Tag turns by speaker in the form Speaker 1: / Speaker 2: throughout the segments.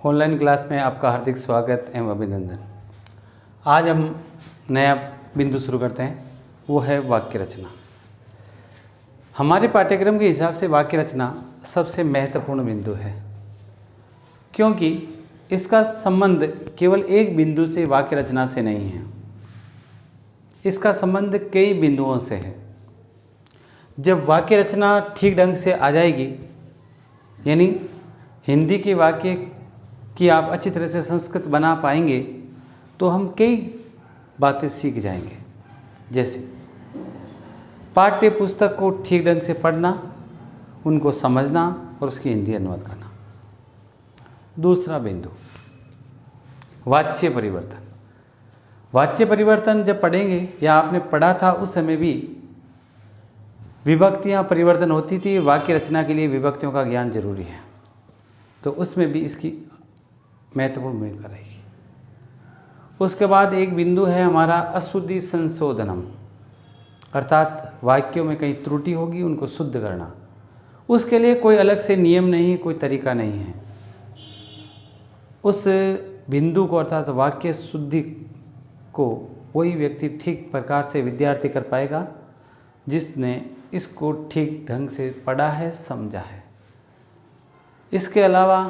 Speaker 1: Online class में आपका हार्दिक स्वागत एवं अभिनंदन। आज हम नया बिंदु शुरू करते हैं, वो है वाक्य रचना। हमारे पाठ्यक्रम के हिसाब से वाक्य रचना सबसे महत्वपूर्ण बिंदु है, क्योंकि इसका संबंध केवल एक बिंदु से वाक्य रचना से नहीं है, इसका संबंध कई बिंदुओं से है। जब वाक्य रचना ठीक ढंग से आ जाएगी, यानी हिंदी के वाक्य कि आप अच्छी तरह से संस्कृत बना पाएंगे, तो हम कई बातें सीख जाएंगे। जैसे पाठ्य पुस्तक को ठीक ढंग से पढ़ना, उनको समझना और उसकी हिंदी अनुवाद करना। दूसरा बिंदु, वाच्य परिवर्तन। वाच्य परिवर्तन जब पढ़ेंगे या आपने पढ़ा था, उस समय भी विभक्तियाँ परिवर्तन होती थी। वाक्य रचना के लिए विभक्तियों का ज्ञान जरूरी है, तो उसमें भी इसकी महत्वपूर्ण भूमिका रहेगी। उसके बाद एक बिंदु है हमारा अशुद्धि संशोधनम, अर्थात वाक्यों में कहीं त्रुटि होगी, उनको शुद्ध करना। उसके लिए कोई अलग से नियम नहीं, कोई तरीका नहीं है। उस बिंदु को अर्थात वाक्य शुद्धि को वही व्यक्ति ठीक प्रकार से विद्यार्थी कर पाएगा जिसने इसको ठीक ढंग से पढ़ा है, समझा है। इसके अलावा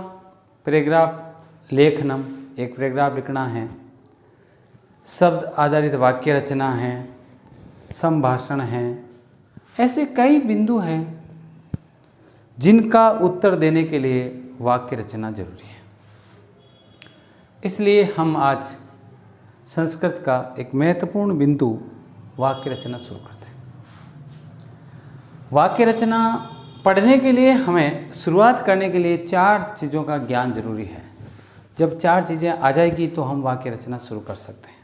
Speaker 1: पैराग्राफ लेखनम, एक पैराग्राफ लिखना है, शब्द आधारित वाक्य रचना है, संभाषण है। ऐसे कई बिंदु हैं जिनका उत्तर देने के लिए वाक्य रचना जरूरी है। इसलिए हम आज संस्कृत का एक महत्वपूर्ण बिंदु वाक्य रचना शुरू करते हैं। वाक्य रचना पढ़ने के लिए हमें शुरुआत करने के लिए 4 चीज़ों का ज्ञान जरूरी है। जब 4 चीज़ें आ जाएगी तो हम वाक्य रचना शुरू कर सकते हैं।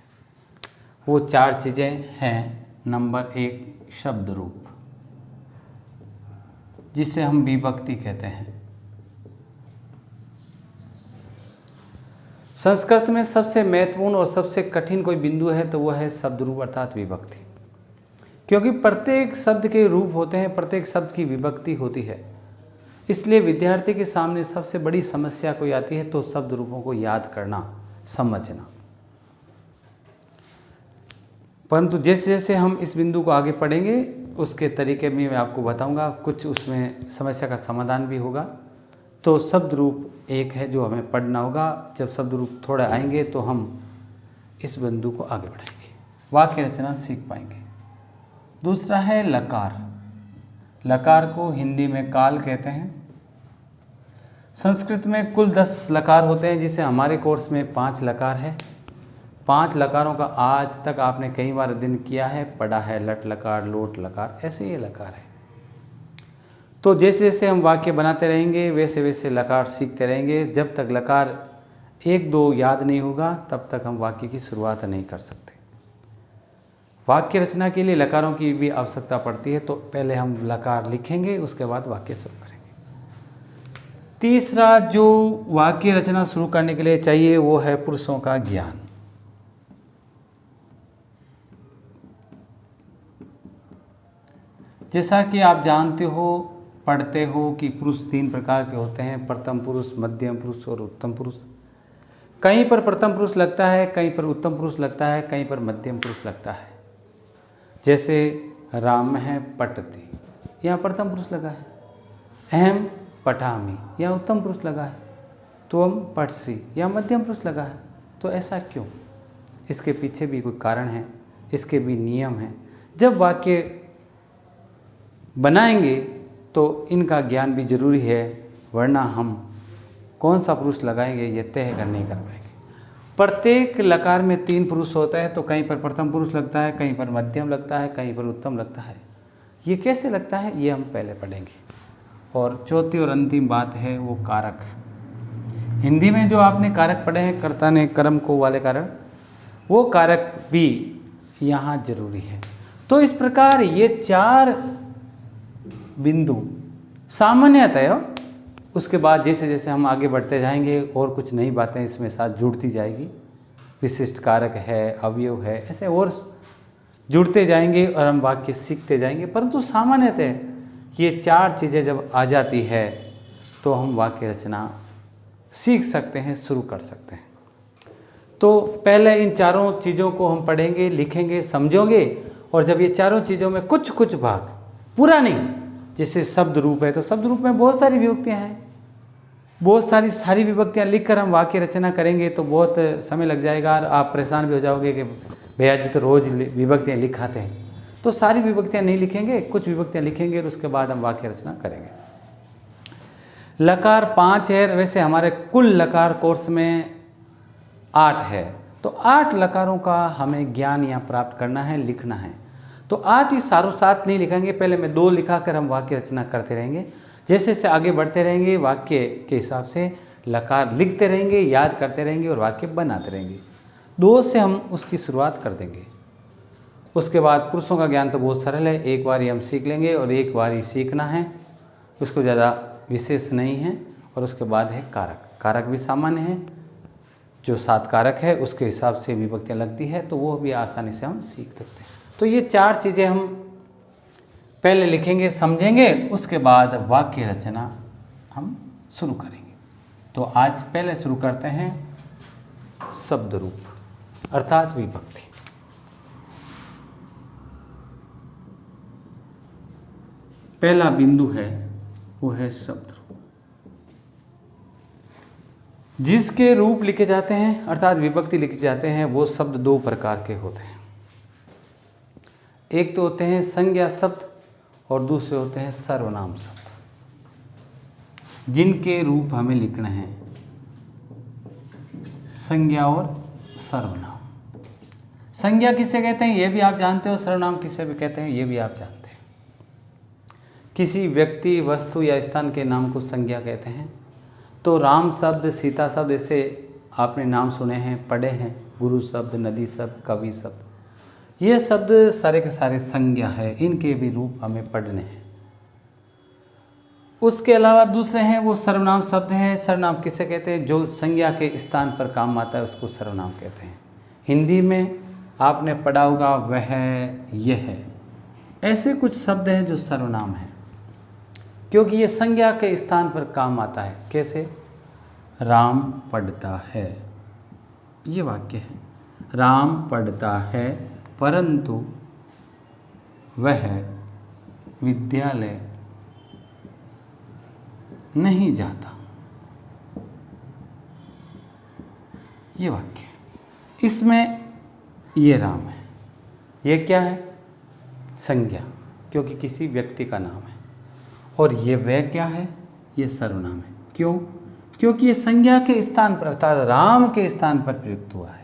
Speaker 1: वो 4 चीज़ें हैं, नंबर 1 शब्द रूप, जिसे हम विभक्ति कहते हैं। संस्कृत में सबसे महत्वपूर्ण और सबसे कठिन कोई बिंदु है तो वह है शब्द रूप अर्थात विभक्ति, क्योंकि प्रत्येक शब्द के रूप होते हैं, प्रत्येक शब्द की विभक्ति होती है। इसलिए विद्यार्थी के सामने सबसे बड़ी समस्या कोई आती है तो शब्द रूपों को याद करना, समझना। परंतु जैसे जैसे हम इस बिंदु को आगे पढ़ेंगे, उसके तरीके में मैं आपको बताऊंगा, कुछ उसमें समस्या का समाधान भी होगा। तो शब्द रूप एक है जो हमें पढ़ना होगा। जब शब्द रूप थोड़ा आएंगे तो हम इस बिंदु को आगे बढ़ाएंगे, वाक्य रचना सीख पाएंगे। दूसरा है लकार। लकार को हिंदी में काल कहते हैं। संस्कृत में कुल 10 लकार होते हैं, जिसे हमारे कोर्स में 5 लकार है। 5 लकारों का आज तक आपने कई बार अध्ययन किया है, पढ़ा है। लट लकार, लोट लकार, ऐसे ये लकार है। तो जैसे जैसे हम वाक्य बनाते रहेंगे, वैसे वैसे लकार सीखते रहेंगे। जब तक लकार 1-2 याद नहीं होगा, तब तक हम वाक्य की शुरुआत नहीं कर सकते। वाक्य रचना के लिए लकारों की भी आवश्यकता पड़ती है, तो पहले हम लकार लिखेंगे, उसके बाद वाक्य शुरू करेंगे। तीसरा जो वाक्य रचना शुरू करने के लिए चाहिए वो है पुरुषों का ज्ञान। जैसा कि आप जानते हो, पढ़ते हो कि पुरुष 3 प्रकार के होते हैं, प्रथम पुरुष, मध्यम पुरुष और उत्तम पुरुष। कहीं पर प्रथम पुरुष लगता है, कहीं पर उत्तम पुरुष लगता है, कहीं पर मध्यम पुरुष लगता है। जैसे राम है पठति, यहाँ प्रथम पुरुष लगा है। अहम पठामि, यहाँ उत्तम पुरुष लगा है। त्वम पठसि, यहाँ मध्यम पुरुष लगा है। तो ऐसा क्यों? इसके पीछे भी कोई कारण है, इसके भी नियम हैं। जब वाक्य बनाएंगे तो इनका ज्ञान भी जरूरी है, वरना हम कौन सा पुरुष लगाएंगे ये तय कर नहीं कर पाएंगे। प्रत्येक लकार में 3 पुरुष होता है, तो कहीं पर प्रथम पुरुष लगता है, कहीं पर मध्यम लगता है, कहीं पर उत्तम लगता है। ये कैसे लगता है ये हम पहले पढ़ेंगे। और चौथी और अंतिम बात है वो कारक। हिंदी में जो आपने कारक पढ़े हैं, कर्ता ने कर्म को वाले कारक, वो कारक भी यहाँ जरूरी है। तो इस प्रकार ये 4 बिंदु सामान्यतः, उसके बाद जैसे जैसे हम आगे बढ़ते जाएंगे और कुछ नई बातें इसमें साथ जुड़ती जाएगी। विशिष्ट कारक है, अवयव है, ऐसे और जुड़ते जाएंगे और हम वाक्य सीखते जाएंगे। परंतु सामान्यतः ये 4 चीज़ें जब आ जाती है तो हम वाक्य रचना सीख सकते हैं, शुरू कर सकते हैं। तो पहले इन चारों चीज़ों को हम पढ़ेंगे, लिखेंगे, समझेंगे, और जब ये चारों चीज़ों में कुछ कुछ भाग, पूरा नहीं, जैसे शब्द रूप है तो शब्द रूप में बहुत सारी विभक्तियाँ हैं, बहुत सारी विभक्तियाँ लिखकर हम वाक्य रचना करेंगे तो बहुत समय लग जाएगा और आप परेशान भी हो जाओगे कि भैया जी तो रोज़ विभक्तियाँ लिखाते हैं। तो सारी विभक्तियाँ नहीं लिखेंगे, कुछ विभक्तियाँ लिखेंगे और उसके बाद हम वाक्य रचना करेंगे। लकार 5 है, वैसे हमारे कुल लकार कोर्स में 8 है, तो 8 लकारों का हमें ज्ञान यहाँ प्राप्त करना है, लिखना है। तो 8 ही सारों साथ नहीं लिखेंगे, पहले मैं 2 लिखाकर हम वाक्य रचना करते रहेंगे। जैसे जैसे आगे बढ़ते रहेंगे वाक्य के हिसाब से लकार लिखते रहेंगे, याद करते रहेंगे और वाक्य बनाते रहेंगे। 2 से हम उसकी शुरुआत कर देंगे। उसके बाद पुरुषों का ज्ञान तो बहुत सरल है, एक बार ही हम सीख लेंगे और एक बार ही सीखना है, उसको ज़्यादा विशेष नहीं है। और उसके बाद है कारक, कारक भी सामान्य है, जो 7 कारक है उसके हिसाब से विभक्तियाँ लगती है, तो वो भी आसानी से हम सीख सकते हैं। तो ये 4 चीज़ें हम पहले लिखेंगे, समझेंगे, उसके बाद वाक्य रचना हम शुरू करेंगे। तो आज पहले शुरू करते हैं शब्द रूप अर्थात विभक्ति। पहला बिंदु है वो है शब्द रूप। जिसके रूप लिखे जाते हैं अर्थात विभक्ति लिखे जाते हैं वो शब्द 2 प्रकार के होते हैं। एक तो होते हैं संज्ञा शब्द और दूसरे होते हैं सर्वनाम शब्द, जिनके रूप हमें लिखना है संज्ञा और सर्वनाम। संज्ञा किसे कहते हैं ये भी आप जानते हो, सर्वनाम किसे भी कहते हैं ये भी आप जानते हैं। किसी व्यक्ति, वस्तु या स्थान के नाम को संज्ञा कहते हैं। तो राम शब्द, सीता शब्द, ऐसे आपने नाम सुने हैं, पढ़े हैं, गुरु शब्द, नदी शब्द, कवि शब्द, ये शब्द सारे के सारे संज्ञा है, इनके भी रूप हमें पढ़ने हैं। उसके अलावा दूसरे हैं वो सर्वनाम शब्द हैं। सर्वनाम किसे कहते हैं? जो संज्ञा के स्थान पर काम आता है उसको सर्वनाम कहते हैं। हिंदी में आपने पढ़ा होगा वह, यह, ऐसे कुछ शब्द हैं जो सर्वनाम हैं, क्योंकि ये संज्ञा के स्थान पर काम आता है। कैसे? राम पढ़ता है, ये वाक्य है, राम पढ़ता है परंतु वह विद्यालय नहीं जाता, ये वाक्य है। इसमें ये राम है, ये क्या है? संज्ञा, क्योंकि किसी व्यक्ति का नाम है। और ये वह क्या है? ये सर्वनाम है। क्यों? क्योंकि ये संज्ञा के स्थान पर अर्थात राम के स्थान पर प्रयुक्त हुआ है।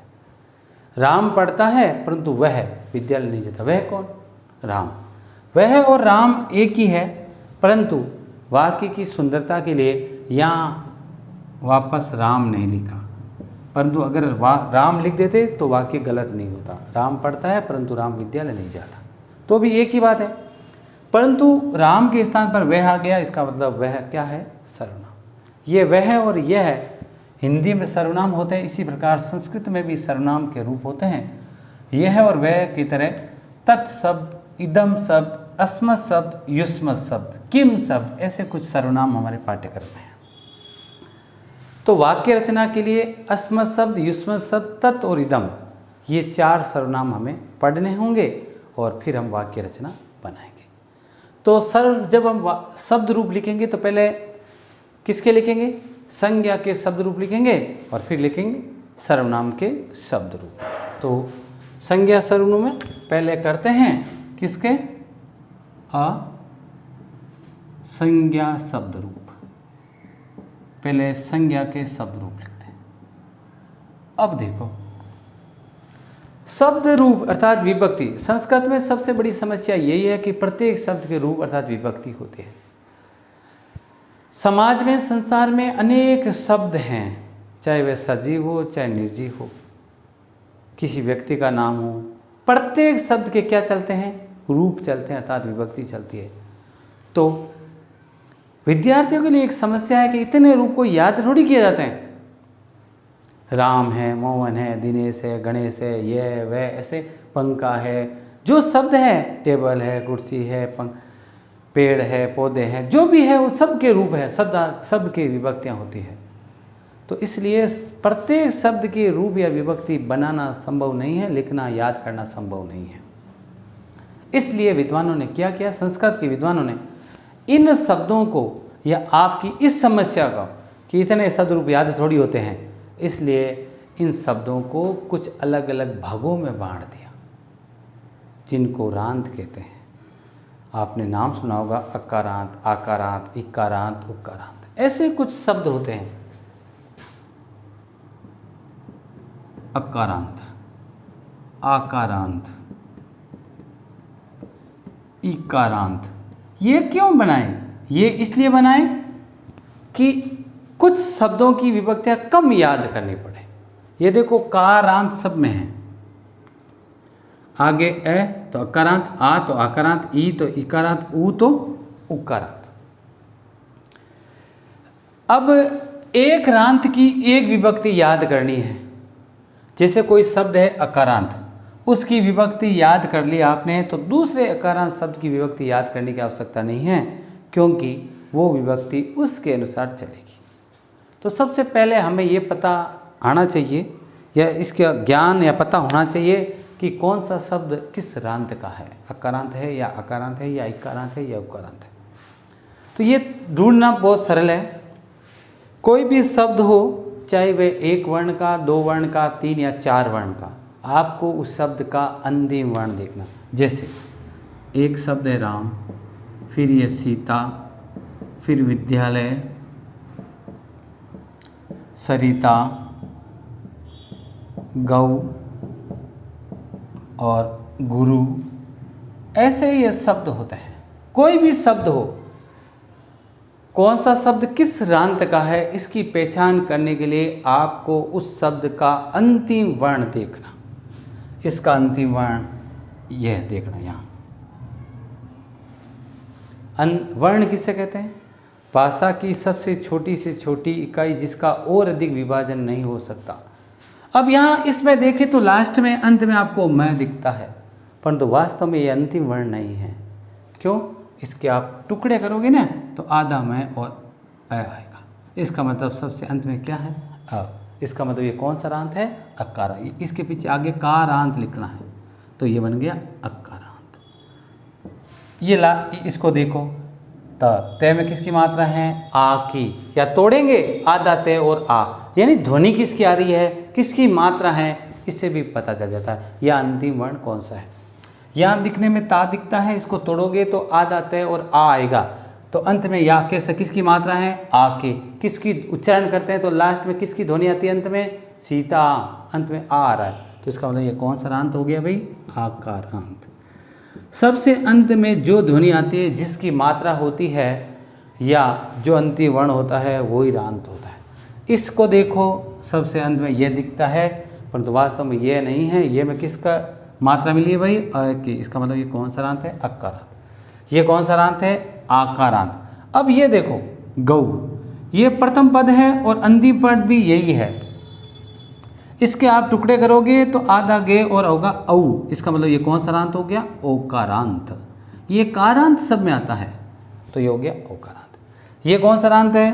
Speaker 1: राम पढ़ता है परंतु वह विद्यालय नहीं जाता। वह कौन? राम। वह और राम एक ही है, परंतु वाक्य की सुंदरता के लिए यहाँ वापस राम नहीं लिखा, परंतु अगर राम लिख देते तो वाक्य गलत नहीं होता। राम पढ़ता है परंतु राम विद्यालय नहीं जाता, तो भी एक ही बात है, परंतु राम के स्थान पर वह आ गया, इसका मतलब वह क्या है? सर्वनाम। ये वह और यह हिंदी में सर्वनाम होते हैं, इसी प्रकार संस्कृत में भी सर्वनाम के रूप होते हैं। यह और वह की तरह तत्शब्द, इदम शब्द, अस्मत् शब्द, युष्मत् शब्द, किम शब्द, ऐसे कुछ सर्वनाम हमारे पाठ्यक्रम में हैं। तो वाक्य रचना के लिए अस्मत् शब्द, युष्मत् शब्द, तत् और इदम, ये 4 सर्वनाम हमें पढ़ने होंगे और फिर हम वाक्य रचना बनाएंगे। तो जब हम शब्द रूप लिखेंगे तो पहले किसके लिखेंगे? संज्ञा के शब्द रूप लिखेंगे और फिर लिखेंगे सर्वनाम के शब्द रूप। तो संज्ञा सर्वनाम में पहले करते हैं किसके? संज्ञा शब्द रूप। पहले संज्ञा के शब्द रूप लिखते हैं। अब देखो, शब्द रूप अर्थात विभक्ति। संस्कृत में सबसे बड़ी समस्या यही है कि प्रत्येक शब्द के रूप अर्थात विभक्ति होती है। समाज में, संसार में अनेक शब्द हैं, चाहे वह सजीव हो चाहे निर्जीव हो, किसी व्यक्ति का नाम हो, प्रत्येक शब्द के क्या चलते हैं? रूप चलते हैं अर्थात विभक्ति चलती है। तो विद्यार्थियों के लिए एक समस्या है कि इतने रूप को याद थोड़ी किए जाते हैं। राम है, मोहन है, दिनेश है, गणेश है, यह वह, ऐसे पंखा है, जो शब्द है, टेबल है, कुर्सी है, पेड़ है, पौधे हैं, जो भी है वो सब के रूप है, शब्द की विभक्तियाँ होती है। तो इसलिए प्रत्येक शब्द के रूप या विभक्ति बनाना संभव नहीं है, लिखना याद करना संभव नहीं है। इसलिए विद्वानों ने क्या किया, संस्कृत के विद्वानों ने इन शब्दों को या आपकी इस समस्या का कि इतने शब्द रूप याद थोड़ी होते हैं, इसलिए इन शब्दों को कुछ अलग अलग भागों में बांट दिया जिनको रांत कहते हैं। आपने नाम सुना होगा अकारांत, आकारांत, इकारांत, उकारांत, ऐसे कुछ शब्द होते हैं। अकारांत, आकारांत, इकारांत, ये क्यों बनाए? ये इसलिए बनाए कि कुछ शब्दों की विभक्तियां कम याद करनी पड़े। ये देखो कारांत सब में है, आगे ए तो अकारांत, आ तो आकारांत, ई तो इकारांत, ऊ तो उकारांत। अब एक रांत की एक विभक्ति याद करनी है। जैसे कोई शब्द है अकारांत, उसकी विभक्ति याद कर ली आपने, तो दूसरे अकारांत शब्द की विभक्ति याद करने की आवश्यकता नहीं है, क्योंकि वो विभक्ति उसके अनुसार चलेगी। तो सबसे पहले हमें ये पता आना चाहिए या इसका ज्ञान या पता होना चाहिए कि कौन सा शब्द किस रांत का है, अकारांत है या अकारांत है या इकारांत है या उकारांत है। तो ये ढूंढना बहुत सरल है। कोई भी शब्द हो, चाहे वह एक वर्ण का, दो वर्ण का, तीन या चार वर्ण का, आपको उस शब्द का अंतिम वर्ण देखना। जैसे एक शब्द है राम, फिर ये सीता, फिर विद्यालय, सरिता, गौ और गुरु, ऐसे ये शब्द होते हैं। कोई भी शब्द हो, कौन सा शब्द किस रांत का है, इसकी पहचान करने के लिए आपको उस शब्द का अंतिम वर्ण देखना। इसका अंतिम वर्ण यह देखना यहाँ। वर्ण किसे कहते हैं? भाषा की सबसे छोटी से छोटी इकाई जिसका और अधिक विभाजन नहीं हो सकता। अब यहाँ इसमें देखें तो लास्ट में अंत में आपको मैं दिखता है, परंतु वास्तव में ये अंतिम वर्ण नहीं है। क्यों? इसके आप टुकड़े करोगे ना तो आधा मैं और अ आएगा। इसका मतलब सबसे अंत में क्या है? अ। इसका मतलब ये कौन सा रांत है? अकारा। इसके पीछे आगे कारांत लिखना है, तो ये बन गया अकारांत। ये इसको देखो, त में किसकी मात्रा है? आ की। या तोड़ेंगे आधा ते और आ, यानी ध्वनि किसकी आ रही है, किसकी मात्रा है, इससे भी पता चल जाता है यह अंतिम वर्ण कौन सा है। यहाँ दिखने में ता दिखता है, इसको तोड़ोगे तो आधा ते और आ आएगा। तो अंत में या कैसे किसकी मात्रा है? आ के। किसकी उच्चारण करते हैं तो लास्ट में किसकी ध्वनि आती है? अंत में सीता, अंत में आ रहा है। तो इसका मतलब ये कौन सा रांत हो गया भाई? आकारांत। सबसे अंत में जो ध्वनि आती है, जिसकी मात्रा होती है या जो अंतिम वर्ण होता है, वही रांत होता है। इसको देखो, सबसे अंत में यह दिखता है, परंतु वास्तव में यह नहीं है। ये में किसका मात्रा मिली है भाई? अ की। इसका मतलब ये कौन सा रांत है? अकारांत। ये कौन सा रांत है? आकारांत। अब ये देखो गौ, ये प्रथम पद है और अंतिम पद भी यही है। इसके आप टुकड़े करोगे तो आधा गे और होगा औ। इसका मतलब ये कौन सा रांत हो गया? ओकारांत। ये कारांत सब में आता है, तो ये हो गया ओकारांत। ये कौन सा रांत है?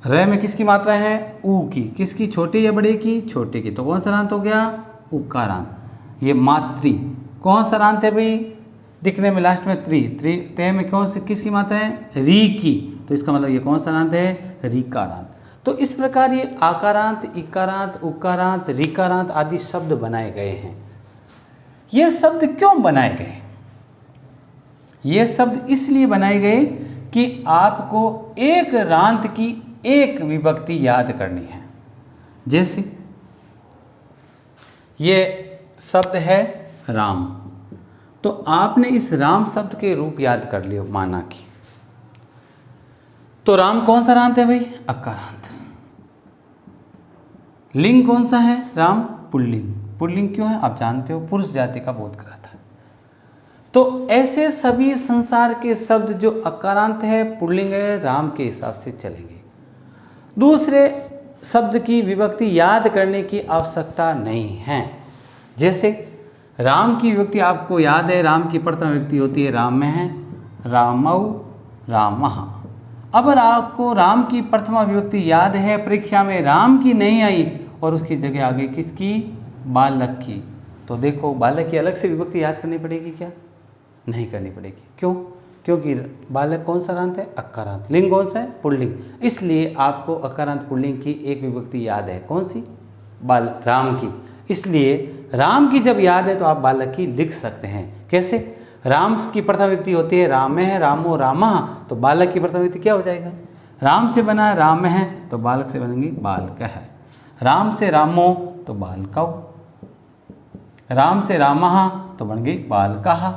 Speaker 1: र में किसकी मात्रा है? ऊ की। किसकी? छोटे या बड़े की? छोटे की। तो कौन सा रांत हो गया? उकारांत। ये मात्री, कौन सा रांत है भाई? दिखने में लास्ट में त्रि। ते में कौन सी किसकी मात्रा है? री की। तो इसका मतलब ये कौन सा रांत है? रीकारांत। तो इस प्रकार ये आकारांत, इकारांत, उकारांत, रीकारांत आदि शब्द बनाए गए हैं। ये शब्द क्यों बनाए गए? ये शब्द इसलिए बनाए गए कि आपको एक रांत की एक विभक्ति याद करनी है। जैसे ये शब्द है राम, तो आपने इस राम शब्द के रूप याद कर लियो, माना कि तो राम कौन सा रांत है भाई? अकारांत। लिंग कौन सा है? राम पुल्लिंग। पुल्लिंग क्यों है? आप जानते हो, पुरुष जाति का बोध कराता है। तो ऐसे सभी संसार के शब्द जो अकारांत है, पुल्लिंग है, राम के हिसाब से चलेंगे। दूसरे शब्द की विभक्ति याद करने की आवश्यकता नहीं है। जैसे राम की विभक्ति आपको याद है, राम की प्रथम विभक्ति होती है राम में है, रामौ, रामः। अब आपको राम की प्रथमा विभक्ति याद है, परीक्षा में राम की नहीं आई और उसकी जगह आ गई किसकी, बालक की। तो देखो बालक की अलग से विभक्ति याद करनी पड़ेगी क्या, नहीं करनी पड़ेगी। क्यों, क्योंकि बालक कौन सा रांत है, अकारांत, लिंग कौन सा है, पुल्लिंग, इसलिए आपको अकारांत पुल्लिंग की एक विभक्ति याद है, कौन सी, राम की। इसलिए राम की जब याद है तो आप बालक की लिख सकते हैं। कैसे, राम की प्रथम विभक्ति होती है राम है, रामो रामः, तो बालक की प्रथम विभक्ति क्या हो जाएगा, राम से बना है राम है तो बालक से बनेंगे बालक है, राम से रामो तो बालकौ, राम से रामः तो बन गई बालकः।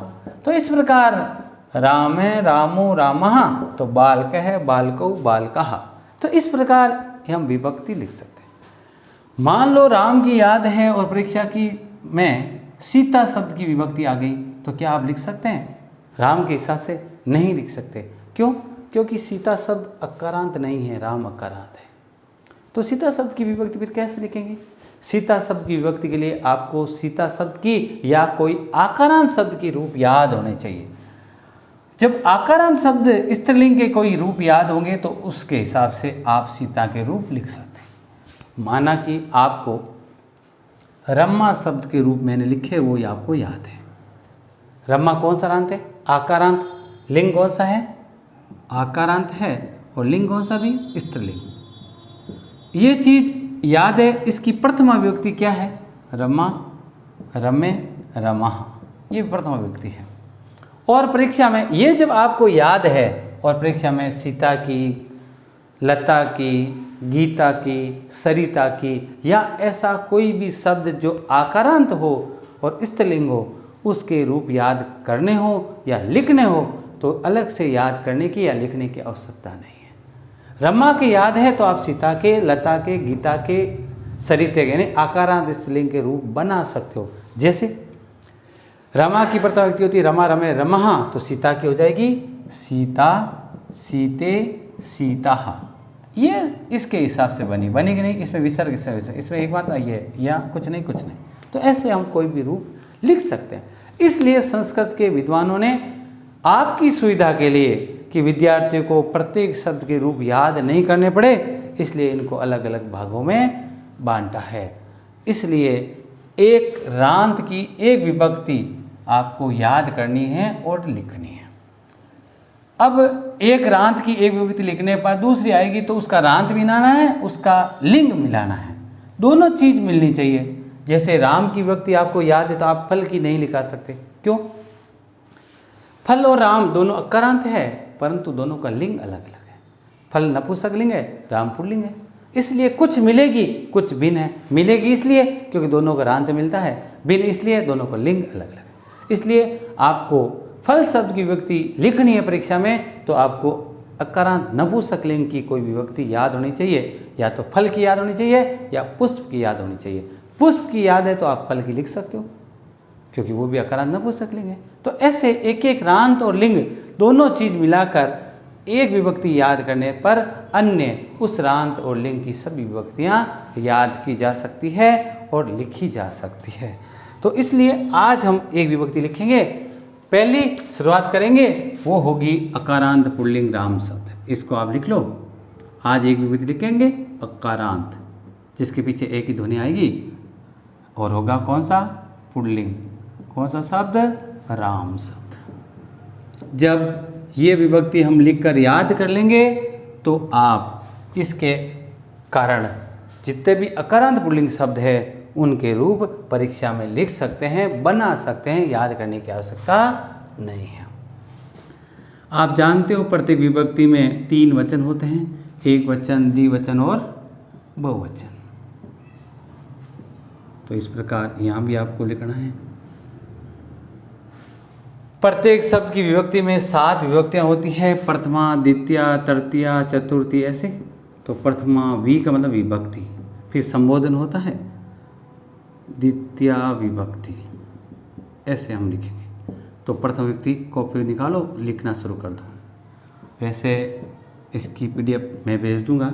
Speaker 1: तो इस प्रकार राम है, रामो रामः तो बालक है, बालकौ बालकः। तो इस प्रकार हम विभक्ति लिख सकते हैं। मान लो राम की याद है और परीक्षा की में सीता शब्द की विभक्ति आ गई, तो क्या आप लिख सकते हैं, राम के हिसाब से नहीं लिख सकते। क्यों, क्योंकि सीता शब्द अकारांत नहीं है, राम अकारांत है। तो सीता शब्द की विभक्ति फिर कैसे लिखेंगे, सीता शब्द की विभक्ति के लिए आपको सीता शब्द की या कोई आकारांत शब्द की रूप याद होने चाहिए। जब आकारांत शब्द स्त्रीलिंग के कोई रूप याद होंगे तो उसके हिसाब से आप सीता के रूप लिख सकते हैं। माना कि आपको रमा शब्द के रूप मैंने लिखे, वो आपको याद है। रमा कौन सा रांत है, आकारांत, लिंग कौन सा है, आकारांत है, और लिंग कौन सा भी, स्त्रीलिंग। ये चीज याद है। इसकी प्रथमा विभक्ति क्या है, रमा, रमे, रमः, ये प्रथमा विभक्ति है। और परीक्षा में ये जब आपको याद है और परीक्षा में सीता की, लता की, गीता की, सरिता की या ऐसा कोई भी शब्द जो आकारांत हो और स्त्रीलिंग हो, उसके रूप याद करने हो या लिखने हो तो अलग से याद करने की या लिखने की आवश्यकता नहीं है। रमा के याद है तो आप सीता के, लता के, गीता के, सरिता के यानी आकारांत स्त्रीलिंग के रूप बना सकते हो। जैसे रमा की प्रथमा विभक्ति होती है रमा, रमे, रमः, तो सीता की हो जाएगी सीता, सीते, सीताः। ये इसके हिसाब से बनी कि नहीं, इसमें विसर्ग, इसमें एक बात आई है या कुछ नहीं, कुछ नहीं। तो ऐसे हम कोई भी रूप लिख सकते हैं। इसलिए संस्कृत के विद्वानों ने आपकी सुविधा के लिए कि विद्यार्थियों को प्रत्येक शब्द के रूप याद नहीं करने पड़े, इसलिए इनको अलग अलग भागों में बांटा है। इसलिए एक रांत की एक विभक्ति आपको याद करनी है और लिखनी है। अब एक रांत की एक विभक्ति लिखने पर दूसरी आएगी तो उसका रांत मिलाना है, उसका लिंग मिलाना है, दोनों चीज मिलनी चाहिए। जैसे राम की विभक्ति आपको याद है तो आप फल की नहीं लिखा सकते। क्यों, फल और राम दोनों अकारांत है परंतु दोनों का लिंग अलग अलग है। फल नपुंसक लिंग है, राम पुल्लिंग है, इसलिए कुछ मिलेगी कुछ भिन्न है। मिलेगी इसलिए क्योंकि दोनों का रांत मिलता है, भिन्न इसलिए दोनों का लिंग अलग अलग है। इसलिए आपको फल शब्द की विभक्ति लिखनी है परीक्षा में तो आपको अकारांत नपुंसक लिंग की कोई विभक्ति याद होनी चाहिए, या तो फल की याद होनी चाहिए या पुष्प की याद होनी चाहिए। पुष्प की याद है तो आप फल की लिख सकते हो क्योंकि वो भी अकारांत नपुंसक लिंग है। तो ऐसे एक एक रांत और लिंग दोनों चीज मिलाकर एक विभक्ति याद करने पर अन्य उस रांत और लिंग की सभी विभक्तियां याद की जा सकती है और लिखी जा सकती है। तो इसलिए आज हम एक विभक्ति लिखेंगे। पहली शुरुआत करेंगे वो होगी अकारांत पुल्लिंग राम शब्द। इसको आप लिख लो। आज एक विभक्ति लिखेंगे अकारांत, जिसके पीछे एक ही ध्वनि आएगी और होगा कौन सा, पुल्लिंग। कौन सा शब्द, राम शब्द। जब ये विभक्ति हम लिखकर याद कर लेंगे तो आप इसके कारण जितने भी अकारांत पुल्लिंग शब्द है उनके रूप परीक्षा में लिख सकते हैं, बना सकते हैं, याद करने की आवश्यकता नहीं है। आप जानते हो प्रत्येक विभक्ति में 3 वचन होते हैं, एक वचन, द्विवचन और बहुवचन। तो इस प्रकार यहाँ भी आपको लिखना है। प्रत्येक शब्द की विभक्ति में 7 विभक्तियाँ होती है, प्रथमा, द्वितीया, तृतीया, चतुर्थी, ऐसे। तो प्रथमा वी का मतलब विभक्ति, फिर संबोधन होता है, द्वितीया विभक्ति, ऐसे हम लिखेंगे। तो प्रथम विभक्ति कॉपी निकालो, लिखना शुरू कर दो। वैसे इसकी PDF मैं भेज दूंगा,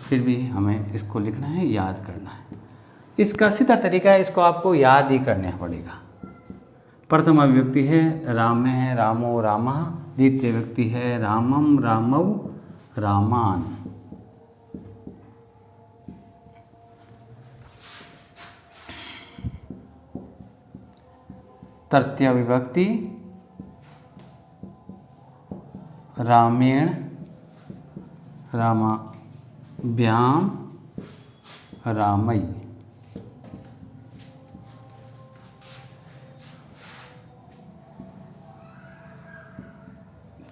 Speaker 1: फिर भी हमें इसको लिखना है, याद करना है। इसका सीधा तरीका है, इसको आपको याद ही करना पड़ेगा। प्रथमा विभक्ति है राम है, रामो रामः। द्वितीय विभक्ति है रामम, रामौ, रामान। तृतीया विभक्ति रामेण, रामाभ्याम, रामई।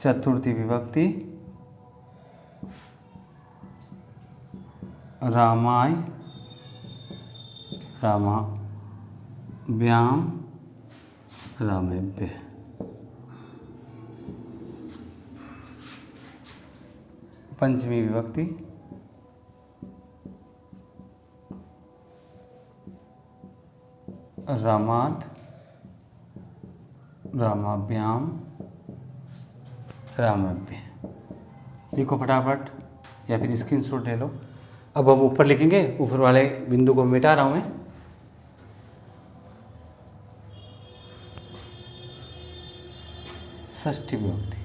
Speaker 1: चतुर्थी विभक्ति रामाय, रामाभ्याम, रामेभ्यः। पंचमी विभक्ति रामाद, रामाभ्याम, रामेभ्यः। लिखो फटाफट या फिर स्क्रीनशॉट ले लो। अब हम ऊपर लिखेंगे, ऊपर वाले बिंदु को मिटा रहा हूं मैं। षष्ठी विभक्ति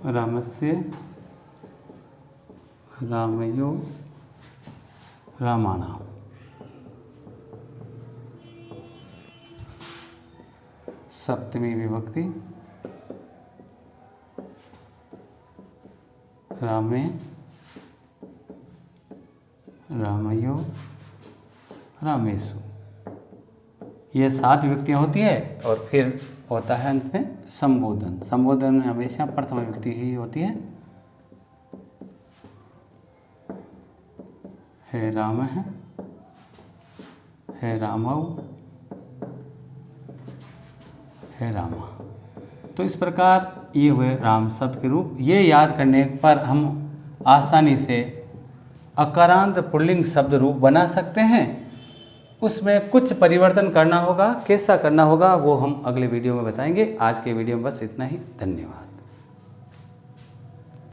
Speaker 1: रामस्य, रामयो, रामाणाम्। सप्तमी विभक्ति रामे, रामयो, रामेषु। ये 7 विभक्तियाँ होती है और फिर होता है अंत में संबोधन। संबोधन में हमेशा प्रथम विभक्ति ही होती है। हे राम है, हे रामौ, हे रामा। तो इस प्रकार ये हुए राम शब्द के रूप। ये याद करने पर हम आसानी से अकारांत पुल्लिंग शब्द रूप बना सकते हैं। उसमें कुछ परिवर्तन करना होगा, कैसा करना होगा वो हम अगले वीडियो में बताएंगे। आज के वीडियो में बस इतना ही। धन्यवाद।